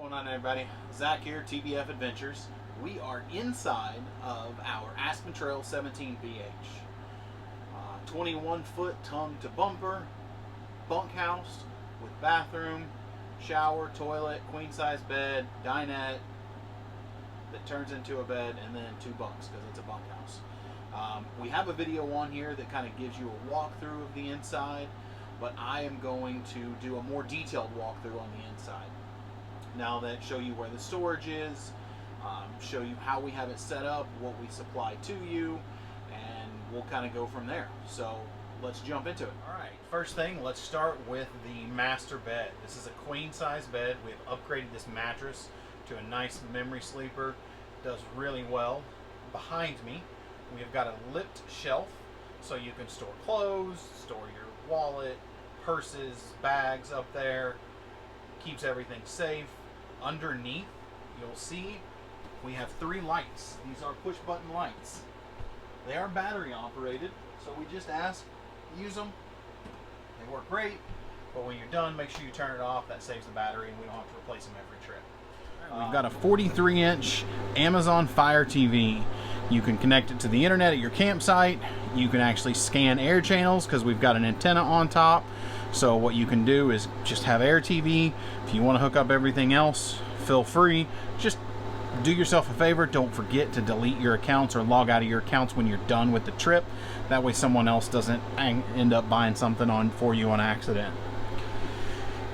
What's going on, everybody? Zach here, TBF Adventures. We are inside of our Aspen Trail 17 BH. 21-foot tongue to bumper bunkhouse with bathroom, shower, toilet, queen size bed, dinette that turns into a bed, and then 2 bunks because it's a bunkhouse. We have a video on here that kind of gives you a walkthrough of the inside, but I am going to do a more detailed walkthrough on the inside. Now that show you where the storage is, show you how we have it set up, what we supply to you, and we'll kind of go from there. So let's jump into it. All right, first thing, let's start with the master bed. This is a queen size bed. We've upgraded this mattress to a nice memory sleeper. Does really well. Behind me, we've got a lipped shelf so you can store clothes, store your wallet, purses, bags up there. Keeps everything safe. Underneath, you'll see we have 3 lights. These are push button lights. They are battery operated, so we just ask, use them. They work great, but when you're done, make sure you turn it off. That saves the battery and we don't have to replace them every trip. We've got a 43-inch Amazon Fire TV. You can connect it to the internet at your campsite. You can actually scan air channels because we've got an antenna on top. So what you can do is just have air TV. If you want to hook up everything else, feel free. Just do yourself a favor. Don't forget to delete your accounts or log out of your accounts when you're done with the trip. That way someone else doesn't end up buying something for you on accident.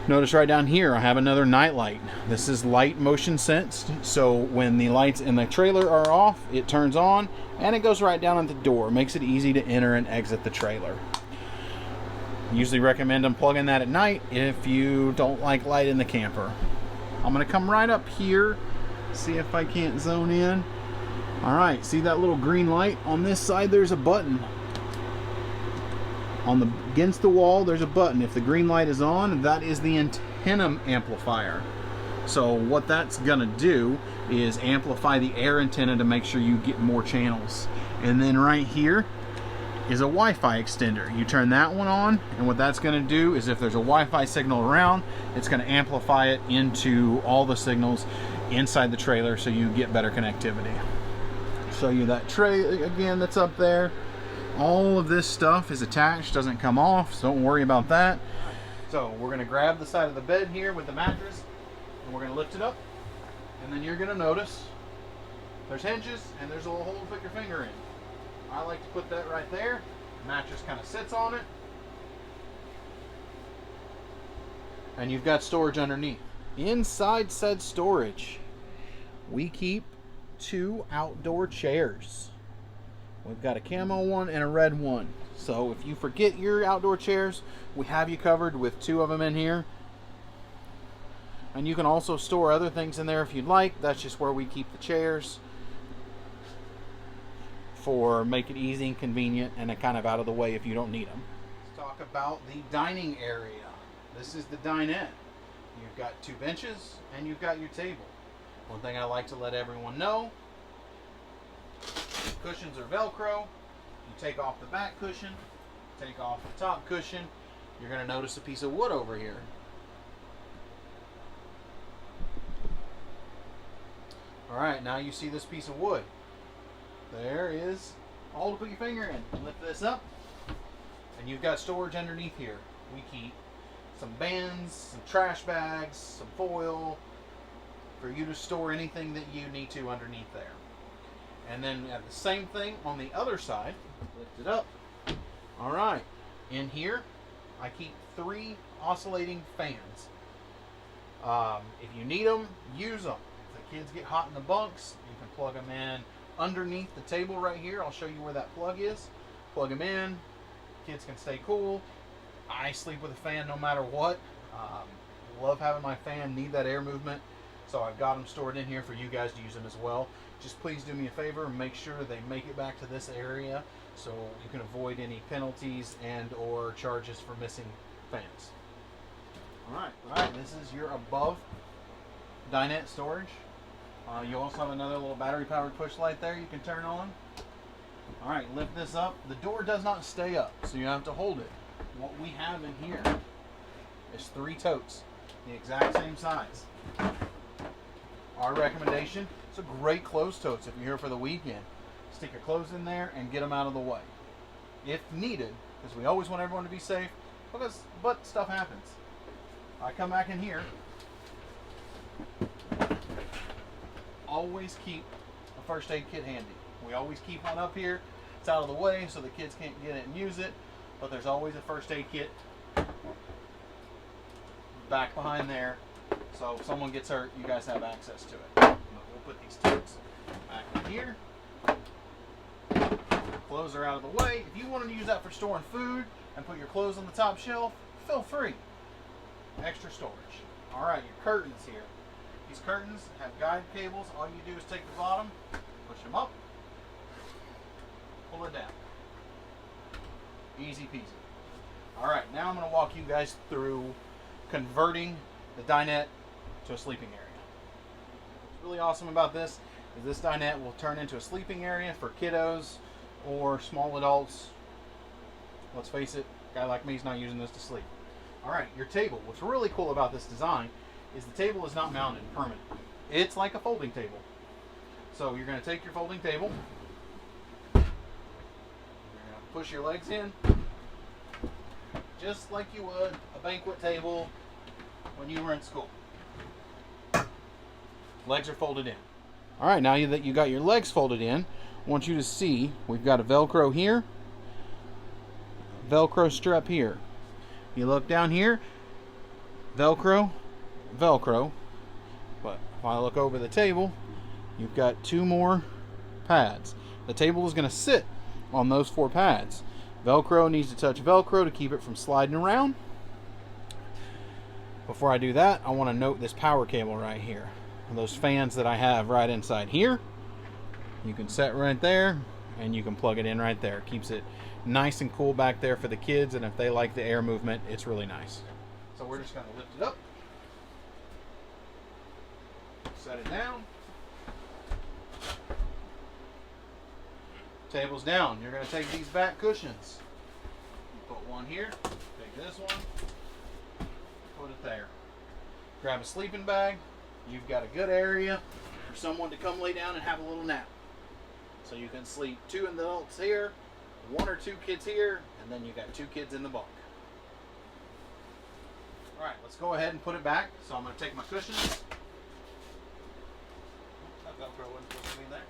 Notice right down here I have another night light. This is light motion sensed, so when the lights in the trailer are off, it turns on and it goes right down at the door. Makes it easy to enter and exit the trailer. Usually recommend unplugging that at night if you don't like light in the camper. I'm going to come right up here, see if I can't zone in. Alright, see that little green light? On this side there's a button. Against the wall there's a button. If the green light is on, that is the antenna amplifier. So what that's going to do is amplify the air antenna to make sure you get more channels. And then right here is a Wi-Fi extender. You turn that one on, and what that's going to do is if there's a Wi-Fi signal around, it's going to amplify it into all the signals inside the trailer so you get better connectivity. Show you that tray again that's up there. All of this stuff is attached, doesn't come off, so don't worry about that. So we're going to grab the side of the bed here with the mattress, and we're going to lift it up, and then you're going to notice there's hinges and there's a little hole to put your finger in. I like to put that right there. The mattress kind of sits on it, and you've got storage underneath. Inside said storage, we keep 2 outdoor chairs. We've got a camo one and a red one. So if you forget your outdoor chairs, we have you covered with 2 of them in here. And you can also store other things in there if you'd like. That's just where we keep the chairs, for make it easy and convenient and kind of out of the way if you don't need them. Let's talk about the dining area. This is the dinette. You've got 2 benches and you've got your table. One thing I like to let everyone know, cushions are Velcro. You take off the back cushion, take off the top cushion, you're going to notice a piece of wood over here. Alright, now you see this piece of wood. There is all to put your finger in. Lift this up, and you've got storage underneath here. We keep some bands, some trash bags, some foil, for you to store anything that you need to underneath there. And then we have the same thing on the other side. Lift it up. Alright, in here I keep 3 oscillating fans. If you need them, use them. If the kids get hot in the bunks, you can plug them in underneath the table right here. I'll show you where that plug is. Plug them in. Kids can stay cool. I sleep with a fan no matter what. Love having my fan, need that air movement. So I've got them stored in here for you guys to use them as well. Just please do me a favor and make sure they make it back to this area so you can avoid any penalties and or charges for missing fans. Alright, this is your above dinette storage. You also have another little battery powered push light there you can turn on. Alright, lift this up. The door does not stay up, so you have to hold it. What we have in here is 3 totes, the exact same size. our recommendation, it's a great clothes totes if you're here for the weekend. Stick your clothes in there and get them out of the way if needed, because we always want everyone to be safe, but stuff happens. I come back in here, always keep a first aid kit handy. We always keep one up here. It's out of the way so the kids can't get it and use it, but there's always a first aid kit back behind there, so if someone gets hurt, you guys have access to it. But we'll put these totes back in here. Clothes are out of the way. If you want to use that for storing food and put your clothes on the top shelf, feel free. Extra storage. All right, your curtains here. These curtains have guide cables. All you do is take the bottom, push them up, pull it down. Easy peasy. All right, now I'm going to walk you guys through converting the dinette to a sleeping area. What's really awesome about this is this dinette will turn into a sleeping area for kiddos or small adults. Let's face it, a guy like me is not using this to sleep. All right, your table. What's really cool about this design is the table is not mounted permanently. It's like a folding table. So you're going to take your folding table, you're going to push your legs in, just like you would a banquet table when you were in school. Legs are folded in. All right, now that you got your legs folded in, I want you to see we've got a Velcro here, Velcro strap here. You look down here, Velcro, Velcro. But if I look over the table, you've got 2 more pads. The table is going to sit on those 4 pads. Velcro needs to touch Velcro to keep it from sliding around. Before I do that, I want to note this power cable right here. Those fans that I have right inside here, you can set right there and you can plug it in right there. Keeps it nice and cool back there for the kids, and if they like the air movement, it's really nice. So we're just going to lift it up, set it down, table's down. You're going to take these back cushions, put one here, take this one, put it there. Grab a sleeping bag. You've got a good area for someone to come lay down and have a little nap. So you can sleep 2 adults here, 1 or 2 kids here, and then you got 2 kids in the bunk. All right, let's go ahead and put it back. So I'm going to take my cushions. That Velcro wasn't supposed to be there.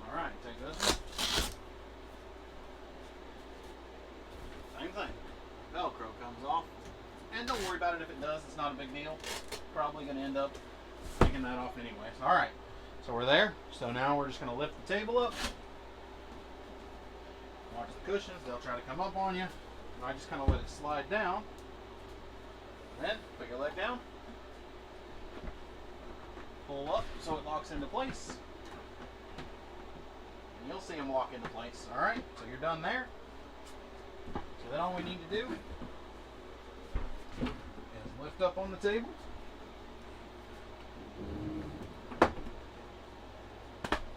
All right, take this one. Same thing. Velcro comes off. And don't worry about it if it does. It's not a big deal. Probably going to end up taking that off anyways. All right, so we're there. So now we're just going to lift the table up. Watch the cushions. They'll try to come up on you. And I just kind of let it slide down. Then put your leg down. Pull up so it locks into place. And you'll see them lock into place. All right, so you're done there. So then all we need to do is lift up on the table.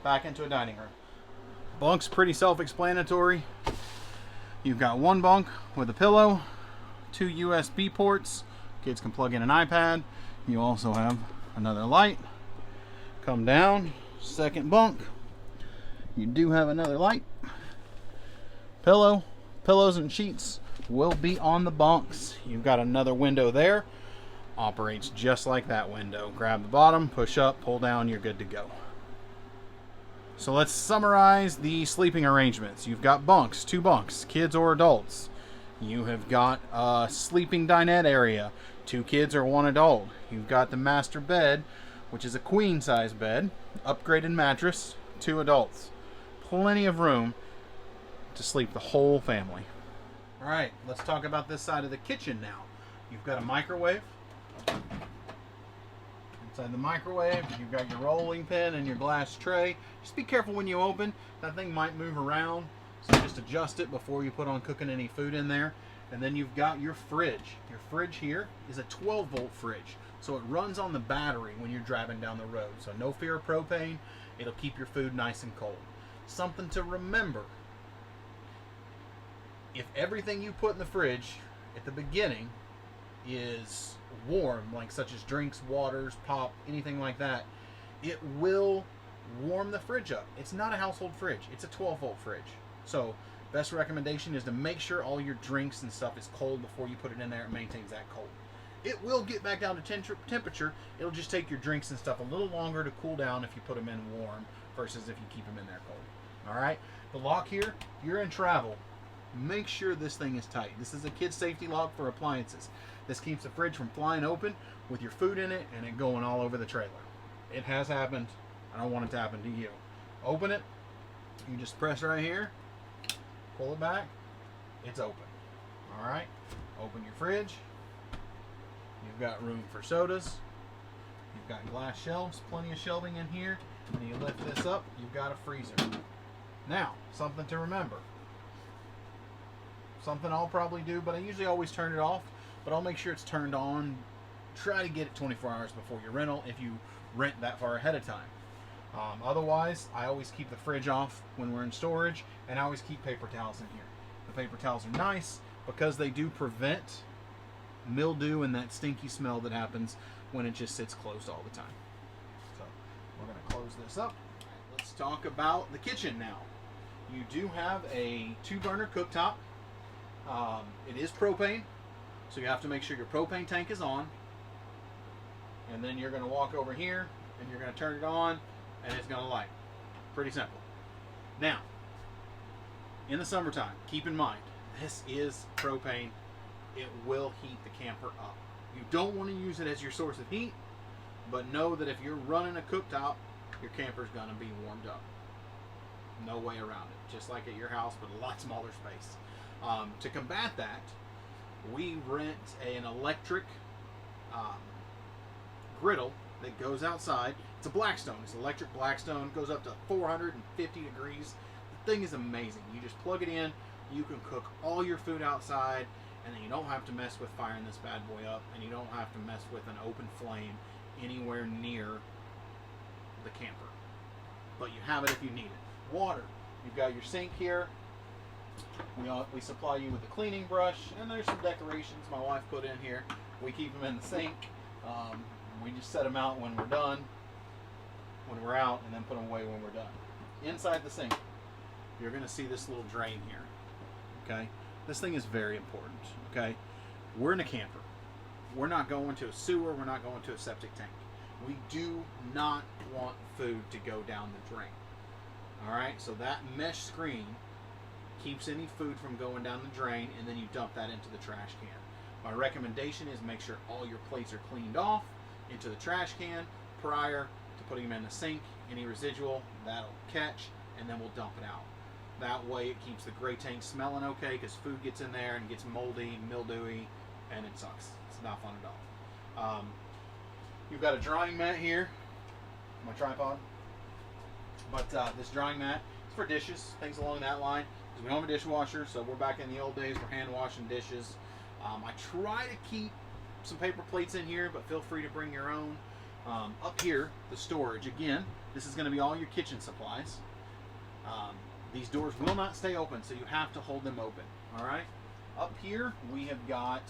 Back into a dining room. Bunk's pretty self-explanatory. You've got 1 bunk with a pillow, 2 USB ports. Kids can plug in an iPad. You also have another light. Come down, second bunk. You do have another light. Pillows and sheets will be on the bunks. You've got another window there. Operates just like that window. Grab the bottom, push up, pull down, you're good to go. So let's summarize the sleeping arrangements. You've got bunks, 2 bunks, kids or adults. You have got a sleeping dinette area, 2 kids or 1 adult. You've got the master bed, which is a queen size bed, upgraded mattress, 2 adults. Plenty of room to sleep the whole family. All right, let's talk about this side of the kitchen now. You've got a microwave. Inside the microwave, you've got your rolling pin and your glass tray. Just be careful when you open. That thing might move around, so just adjust it before you put on cooking any food in there. And then you've got your fridge. Your fridge here is a 12-volt fridge, so it runs on the battery when you're driving down the road. So no fear of propane. It'll keep your food nice and cold. Something to remember. If everything you put in the fridge at the beginning is warm, like such as drinks, waters, pop, anything like that, it will warm the fridge up. It's not a household fridge. It's a 12-volt fridge. So best recommendation is to make sure all your drinks and stuff is cold before you put it in there. It maintains that cold. It will get back down to temperature. It'll just take your drinks and stuff a little longer to cool down if you put them in warm versus if you keep them in there cold. All right. The lock here, you're in travel. Make sure this thing is tight. This is a kid safety lock for appliances. This keeps the fridge from flying open with your food in it and it going all over the trailer. It has happened. I don't want it to happen to you. Open it. You just press right here. Pull it back. It's open. All right. Open your fridge. You've got room for sodas. You've got glass shelves, plenty of shelving in here. And you lift this up, you've got a freezer. Now, something to remember. Something I'll probably do, but I usually always turn it off. But I'll make sure it's turned on. Try to get it 24 hours before your rental if you rent that far ahead of time. Otherwise, I always keep the fridge off when we're in storage, and I always keep paper towels in here. The paper towels are nice because they do prevent mildew and that stinky smell that happens when it just sits closed all the time. So we're going to close this up. Let's talk about the kitchen now. You do have a 2-burner cooktop. It is propane, so you have to make sure your propane tank is on. And then you're going to walk over here and you're going to turn it on and it's going to light. Pretty simple. Now, in the summertime, keep in mind, this is propane. It will heat the camper up. You don't want to use it as your source of heat, but know that if you're running a cooktop, your camper's going to be warmed up. No way around it. Just like at your house, but a lot smaller space. To combat that, we rent an electric griddle that goes outside. It's a Blackstone. It's electric Blackstone. Goes up to 450 degrees. The thing is amazing. You just plug it in. You can cook all your food outside, and then you don't have to mess with firing this bad boy up, and you don't have to mess with an open flame anywhere near the camper. But you have it if you need it. Water. You've got your sink here. We supply you with a cleaning brush, and there's some decorations my wife put in here. We keep them in the sink. We just set them out when we're done, when we're out, and then put them away when we're done. Inside the sink, you're going to see this little drain here. Okay? This thing is very important. Okay? We're in a camper. We're not going to a sewer. We're not going to a septic tank. We do not want food to go down the drain. All right? So that mesh screen keeps any food from going down the drain, and then you dump that into the trash can. My recommendation is make sure all your plates are cleaned off into the trash can prior to putting them in the sink. Any residual, that'll catch, and then we'll dump it out. That way it keeps the gray tank smelling okay, because food gets in there and gets moldy, mildewy, and it sucks. It's not fun at all. You've got a drying mat here, my tripod. But this drying mat is for dishes, things along that line. Because we don't have a dishwasher, so we're back in the old days. We're hand washing dishes. I try to keep some paper plates in here, but feel free to bring your own. Up here, the storage. Again, this is going to be all your kitchen supplies. These doors will not stay open, so you have to hold them open. All right. Up here, we have got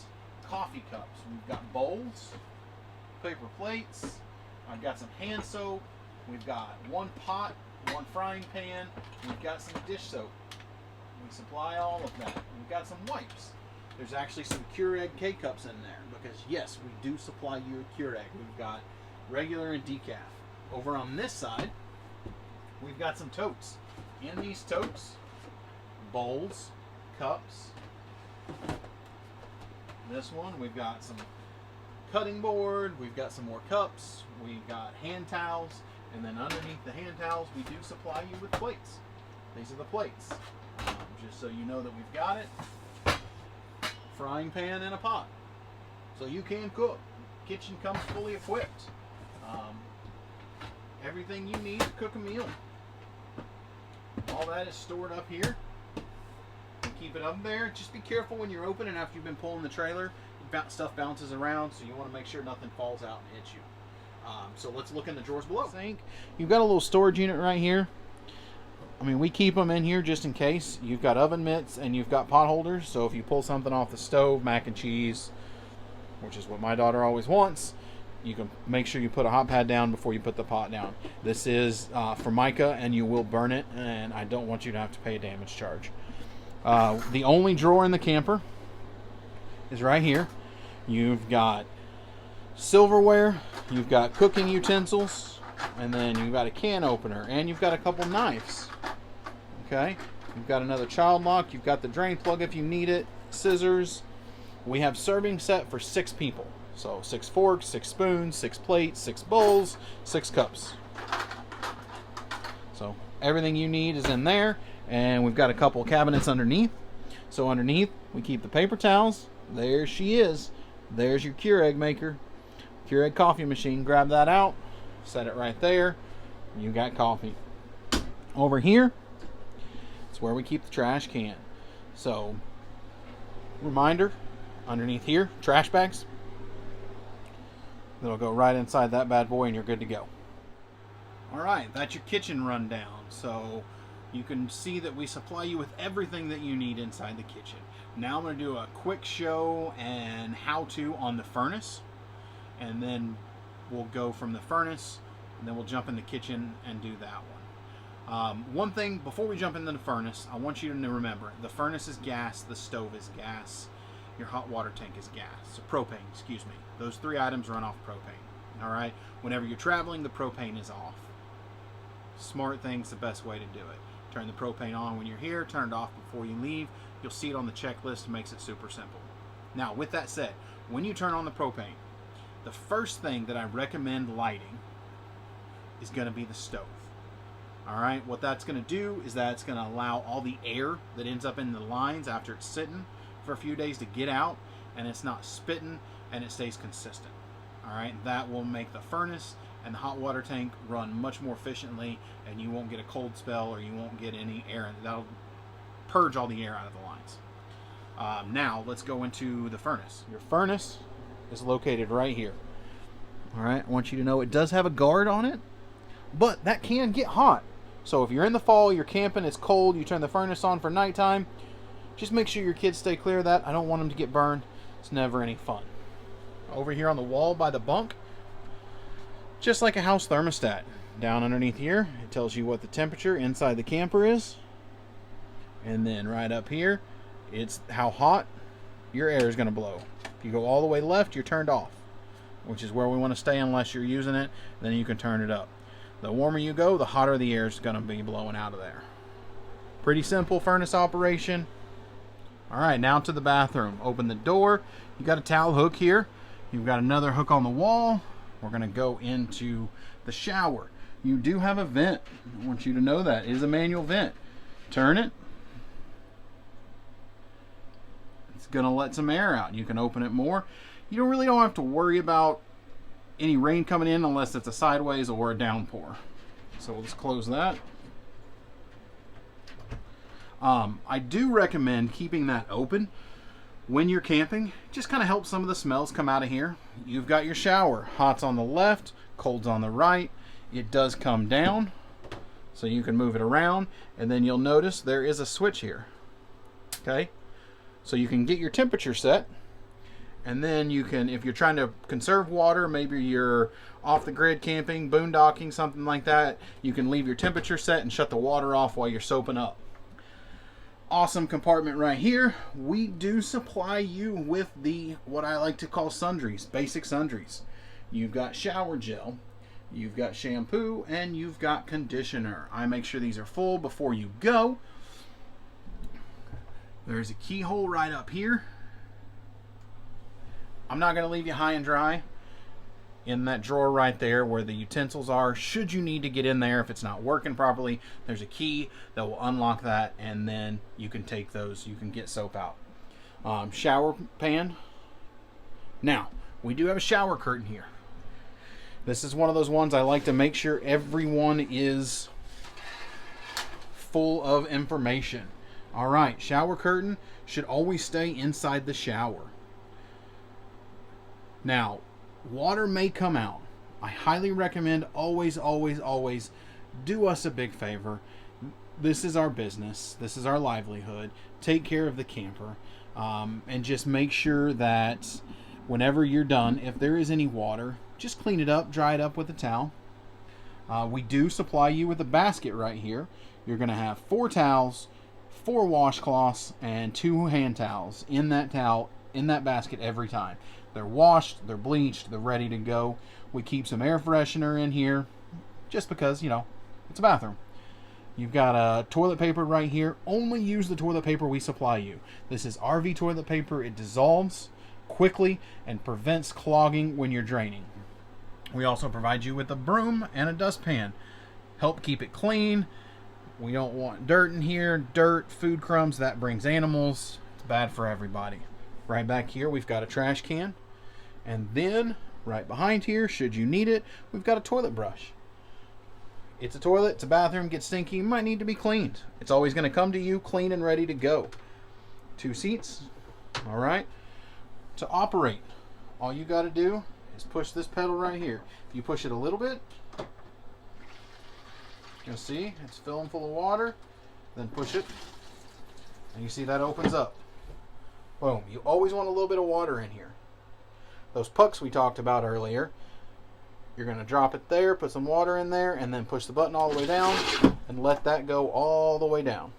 coffee cups. We've got bowls, paper plates. I've got some hand soap. We've got one pot, one frying pan. We've got some dish soap. We supply all of that. We've got some wipes. There's actually some Keurig K-Cups in there because, yes, we do supply you a Keurig. We've got regular and decaf. Over on this side, we've got some totes. In these totes, bowls, cups. This one, we've got some cutting board. We've got some more cups. We've got hand towels. And then underneath the hand towels, we do supply you with plates. These are the plates. Just so you know that we've got it. Frying pan and a pot. So you can cook. Kitchen comes fully equipped. Everything you need to cook a meal. All that is stored up here. And keep it up there. Just be careful when you're opening after you've been pulling the trailer. Stuff bounces around, so you want to make sure nothing falls out and hits you. So let's look in the drawers below. Sink. You've got a little storage unit right here. I mean, we keep them in here just in case. You've got oven mitts and you've got pot holders. So if you pull something off the stove, mac and cheese, which is what my daughter always wants, you can make sure you put a hot pad down before you put the pot down. This is Formica, and you will burn it, and I don't want you to have to pay a damage charge. The only drawer in the camper is right here. You've got silverware, you've got cooking utensils, and then you've got a can opener, and you've got a couple knives. Okay, you've got another child lock, you've got the drain plug if you need it, scissors. We have serving set for 6 people. So 6 forks, 6 spoons, 6 plates, 6 bowls, 6 cups. So everything you need is in there, and we've got a couple cabinets underneath. So underneath we keep the paper towels. There she is. There's your Keurig maker, Keurig coffee machine. Grab that out, set it right there. You got coffee. Over here, it's where we keep the trash can. So reminder, underneath here, trash bags. That'll go right inside that bad boy, and you're good to go. Alright, that's your kitchen rundown. So you can see that we supply you with everything that you need inside the kitchen. Now I'm going to do a quick show and how-to on the furnace, and then we'll go from the furnace, and then we'll jump in the kitchen and do that one. One thing, before we jump into the furnace, I want you to remember, the furnace is gas, the stove is gas, your hot water tank is gas, so propane, excuse me. Those 3 items run off propane. Alright, whenever you're traveling, the propane is off. Smart thing's the best way to do it. Turn the propane on when you're here, turn it off before you leave. You'll see it on the checklist. It makes it super simple. Now, with that said, when you turn on the propane, the first thing that I recommend lighting is going to be the stove. Alright, what that's going to do is that it's going to allow all the air that ends up in the lines after it's sitting for a few days to get out, and it's not spitting, and it stays consistent. Alright, that will make the furnace and the hot water tank run much more efficiently, and you won't get a cold spell, or you won't get any air. That'll purge all the air out of the lines. Now let's go into the furnace. Your furnace is located right here. Alright, I want you to know it does have a guard on it, but that can get hot. So if you're in the fall, you're camping, it's cold, you turn the furnace on for nighttime, just make sure your kids stay clear of that. I don't want them to get burned. It's never any fun. Over here on the wall by the bunk, just like a house thermostat. Down underneath here, it tells you what the temperature inside the camper is. And then right up here, it's how hot your air is going to blow. If you go all the way left, you're turned off, which is where we want to stay unless you're using it. Then you can turn it up. The warmer you go, the hotter the air is going to be blowing out of there. Pretty simple furnace operation. Alright, now to the bathroom. Open the door. You got a towel hook here. You've got another hook on the wall. We're going to go into the shower. You do have a vent. I want you to know that. It is a manual vent. Turn it. It's going to let some air out. You can open it more. You really don't have to worry about any rain coming in unless it's a sideways or a downpour. So let's close that. I do recommend keeping that open when you're camping. Just kind of helps some of the smells come out of here. You've got your shower. Hot's on the left, cold's on the right. It does come down, so you can move it around, and then you'll notice there is a switch here. Okay, so you can get your temperature set, and then you can, if you're trying to conserve water, maybe you're off the grid camping, boondocking, something like that, you can leave your temperature set and shut the water off while you're soaping up. Awesome compartment right here. We do supply you with the, what I like to call sundries, basic sundries. You've got shower gel, you've got shampoo, and you've got conditioner. I make sure these are full before you go. There's a keyhole right up here. I'm not going to leave you high and dry. In that drawer right there where the utensils are, should you need to get in there if it's not working properly, there's a key that will unlock that, and then you can take those, you can get soap out. Shower pan. Now, we do have a shower curtain here. This is one of those ones I like to make sure everyone is full of information. Alright, shower curtain should always stay inside the shower. Now, water may come out. I highly recommend always do us a big favor. This is our business. This is our livelihood. Take care of the camper. And just make sure that Whenever you're done, if there is any water, just clean it up, dry it up with a towel. We do supply you with a basket right here. You're going to have 4 towels, 4 washcloths, and 2 hand towels in that basket every time. They're washed, they're bleached, they're ready to go. We keep some air freshener in here just because, you know, it's a bathroom. You've got toilet paper right here. Only use the toilet paper we supply you. This is RV toilet paper. It dissolves quickly and prevents clogging when you're draining. We also provide you with a broom and a dustpan. Help keep it clean. We don't want dirt in here. Dirt, food crumbs, that brings animals. It's bad for everybody. Right back here, we've got a trash can. And then, right behind here, should you need it, we've got a toilet brush. It's a toilet, it's a bathroom, gets stinky, might need to be cleaned. It's always going to come to you clean and ready to go. 2 seats. All right. To operate, all you got to do is push this pedal right here. If you push it a little bit, you'll see it's filling full of water. Then push it, and you see that opens up. Boom. You always want a little bit of water in here. Those pucks we talked about earlier, you're going to drop it there, put some water in there, and then push the button all the way down and let that go all the way down.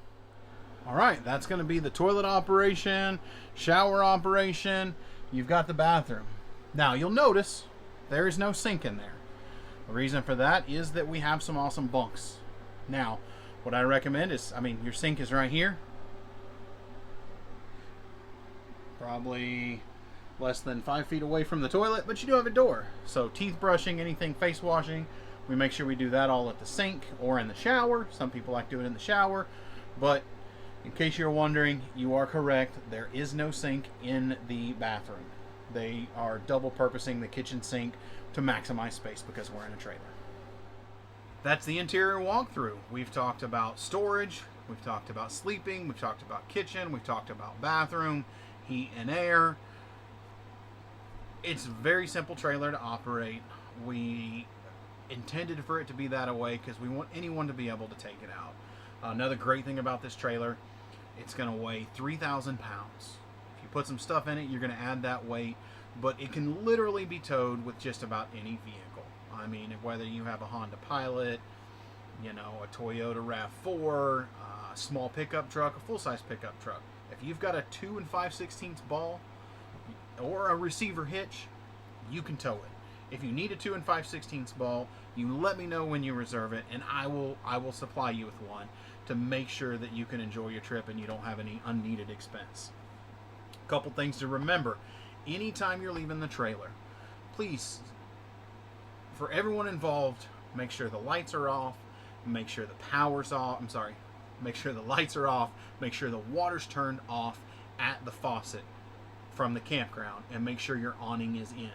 All right, that's going to be the toilet operation, shower operation. You've got the bathroom. Now, you'll notice there is no sink in there. The reason for that is that we have some awesome bunks. Now, what I recommend is, your sink is right here. Probably less than 5 feet away from the toilet, but you do have a door. So teeth brushing, anything face washing, we make sure we do that all at the sink or in the shower. Some people like to do it in the shower, but in case you're wondering, you are correct. There is no sink in the bathroom. They are double purposing the kitchen sink to maximize space because we're in a trailer. That's the interior walkthrough. We've talked about storage, we've talked about sleeping, we've talked about kitchen, we've talked about bathroom, heat and air. It's a very simple trailer to operate. We intended for it to be that way because we want anyone to be able to take it out. Another great thing about this trailer, it's going to weigh 3,000 pounds. If you put some stuff in it, you're going to add that weight, but it can literally be towed with just about any vehicle. Whether you have a Honda Pilot, a Toyota RAV4, a small pickup truck, a full-size pickup truck. If you've got a 2 5/16 ball or a receiver hitch, you can tow it. If you need a 2 5/16 ball, you let me know when you reserve it, and I will supply you with one to make sure that you can enjoy your trip and you don't have any unneeded expense. A couple things to remember. Anytime you're leaving the trailer, please, for everyone involved, make sure the lights are off, make sure the power's off, make sure the lights are off, make sure the water's turned off at the faucet from the campground, and make sure your awning is in.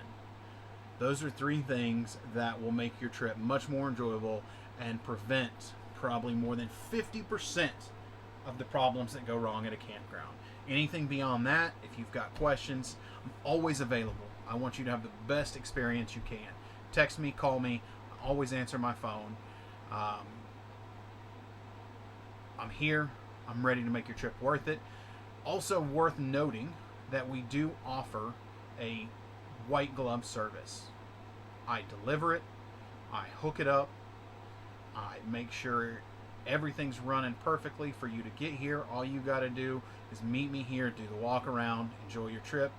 Those are 3 things that will make your trip much more enjoyable and prevent probably more than 50% of the problems that go wrong at a campground. Anything beyond that, if you've got questions, I'm always available. I want you to have the best experience you can. Text me, call me, I always answer my phone. I'm here. I'm ready to make your trip worth it. Also worth noting that we do offer a white glove service. I deliver it, I hook it up, I make sure everything's running perfectly for you to get here. All you got to do is meet me here, do the walk around, enjoy your trip,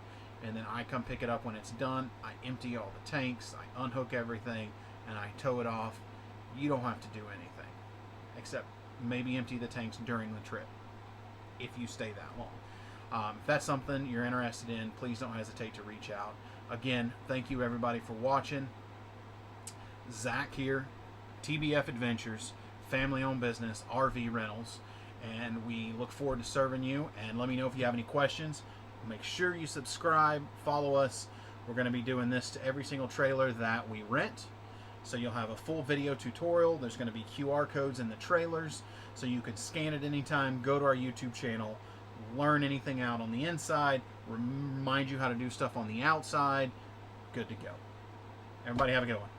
and then I come pick it up when it's done. I empty all the tanks, I unhook everything, and I tow it off. You don't have to do anything except maybe empty the tanks during the trip if you stay that long. If that's something you're interested in, please don't hesitate to reach out. Again, thank you everybody for watching. Zach here, TBF Adventures, family-owned business, RV rentals, and we look forward to serving you. And let me know if you have any questions. Make sure you subscribe, follow us. We're going to be doing this to every single trailer that we rent. So you'll have a full video tutorial. There's going to be QR codes in the trailers, so you can scan it anytime, go to our YouTube channel, learn anything out on the inside, remind you how to do stuff on the outside. Good to go. Everybody have a good one.